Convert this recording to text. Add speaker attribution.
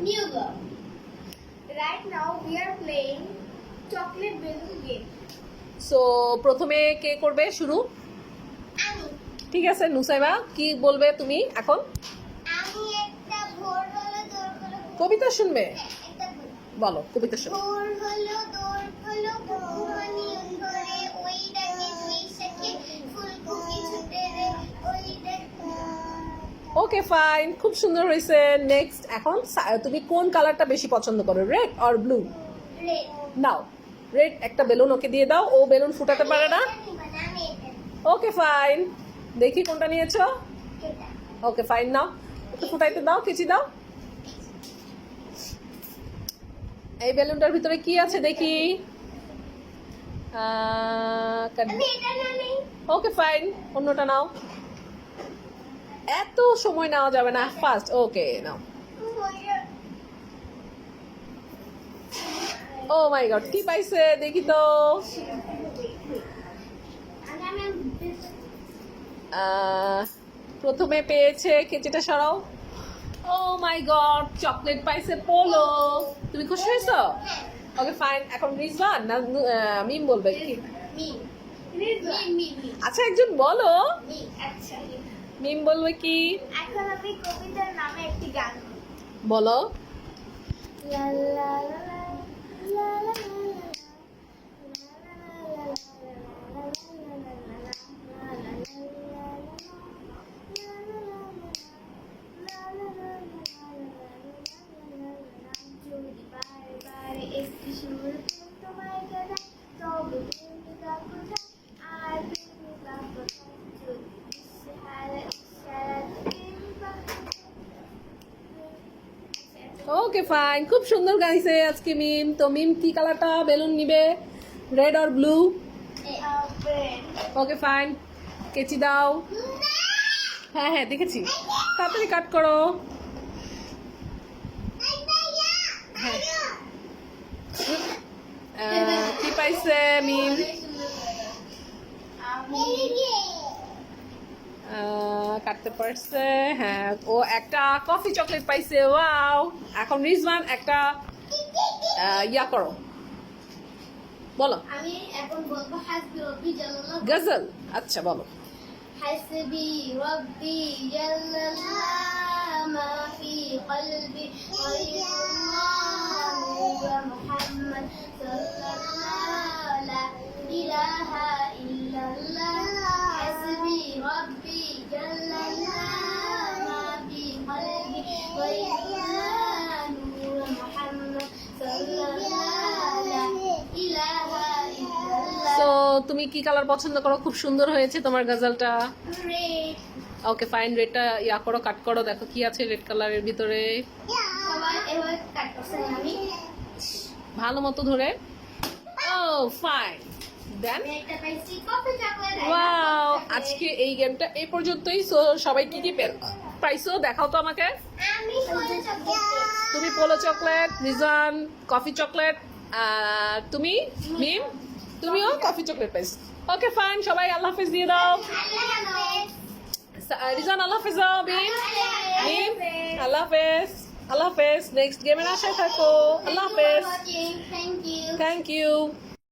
Speaker 1: New vlog. Right now we are playing chocolate balloon game.
Speaker 2: So প্রথমে কে করবে শুরু?
Speaker 1: আমি
Speaker 2: ঠিক আছে নুসাইবা, কি বলবে তুমি এখন?
Speaker 1: আমি একটা ভোর হলো দৌড় হলো
Speaker 2: কবিতা শুনবে?
Speaker 1: একটা
Speaker 2: বলো কবিতা শুনো।
Speaker 1: ভোর হলো দৌড় হলো ঘুমানি ধরে ওই ডাকে দুই শাকে ফুলকপি ছুটে রে ওই ডাকে।
Speaker 2: ওকে ফাইন, খুব সুন্দর হয়েছে। নেক্সট এখন তুমি কোন কালারটা বেশি পছন্দ করো, red or blue?
Speaker 1: Red.
Speaker 2: Now red একটা বেলুন ওকে দিয়ে দাও, ও বেলুন ফুটাতে পারে না। ওকে ফাইন, দেখি কোনটা নিয়েছো। ওকে ফাইন, নাও একটু ফুটাইতে দাও, কেচি দাও। এই বেলুনটার ভিতরে কি আছে দেখি। ওকে ফাইন, অন্যটা নাও। এত সময় নেওয়া যাবে না, ফার্স্ট। ওকে নাও। ও মাই গড, কি পাইছে দেখি তো। প্রথমে পেয়েছে, কেচিটা সরাও। ও মাই গড, চকলেট পাইছে পোলো। তুমি খুশি হয়েছো? ওকে ফাইন, এখন রিজওয়ান না মিম বলবে কি? আচ্ছা একজন বলো, মিম বলবে কি?
Speaker 1: এখন আমি কবিতার নামে একটি গান
Speaker 2: বলো।
Speaker 1: লা লা লা লা লা
Speaker 2: ওকে ফাইন, খুব সুন্দর গাইছে আজকে মিম। তো মিম কি কালারটা বেলুন নিবে, red or blue? Okay fine, কেচি দাও। হ্যাঁ হ্যাঁ দেখেছি, তাড়াতাড়ি কাট করো। কি পাইছে মিম? কাটতে পারছে, হ্যাঁ। ও একটা কফি চকলেট পাইছে, ওয়াও। এখন রিজওয়ান একটা ইয়া করো, বলো।
Speaker 1: আমি এখন বলবো হাসবি রব্বি জাল্লাল্লাহ।
Speaker 2: গজল, আচ্ছা বলো।
Speaker 1: হাসবি রব্বি জাল্লাল্লাহ মা ফি কলবি গায়রুল্লাহ ওয়া মুহাম্মদ সাল্লাল্লাহু লা ইলাহা ইল্লাল্লাহ। হাসবি রব্বি জাল্লাল্লাহ মা ফি কলবি গায়রুল্লাহ ওয়া মুহাম্মদ সাল্লাল্লাহু লা ইলাহা ইল্লাল্লাহ।
Speaker 2: সো তুমি কি কালার পছন্দ করো? খুব সুন্দর হয়েছে তোমার গজলটা।
Speaker 1: রেড।
Speaker 2: ওকে ফাইন, রেডটা ইয়া করো, কাট করো, দেখো কি আছে রেড কালারের ভিতরে।
Speaker 1: সবাই এবার কাট করছেন, আমি
Speaker 2: ভালো মতো ধরে। ও ফাইন, দেন।
Speaker 1: আমি একটা পাইছি কফি চকলেট।
Speaker 2: ওয়াও, আজকে এই গেমটা এই পর্যন্তই। সো সবাই কি কি পাইছো দেখাও তো আমাকে।
Speaker 1: আমি পোলো চকলেট।
Speaker 2: তুমি polo chocolate, Rizwan coffee chocolate, তুমি মিম তুমিও কফি চকলেট পাইছো। ওকে ফাইন, সবাই আল্লাহ হাফেজ দিয়ে দাও।
Speaker 1: আল্লাহ হাফেজ।
Speaker 2: রিজওয়ান আল্লাহ হাফেজ দাও, মিম মিম আল্লাহ হাফেজ। আল্লাহ হাফেজ, নেক্সট গেমের আশায় থাকো। আল্লাহ হাফেজ,
Speaker 1: থ্যাংক ইউ।
Speaker 2: Thank you.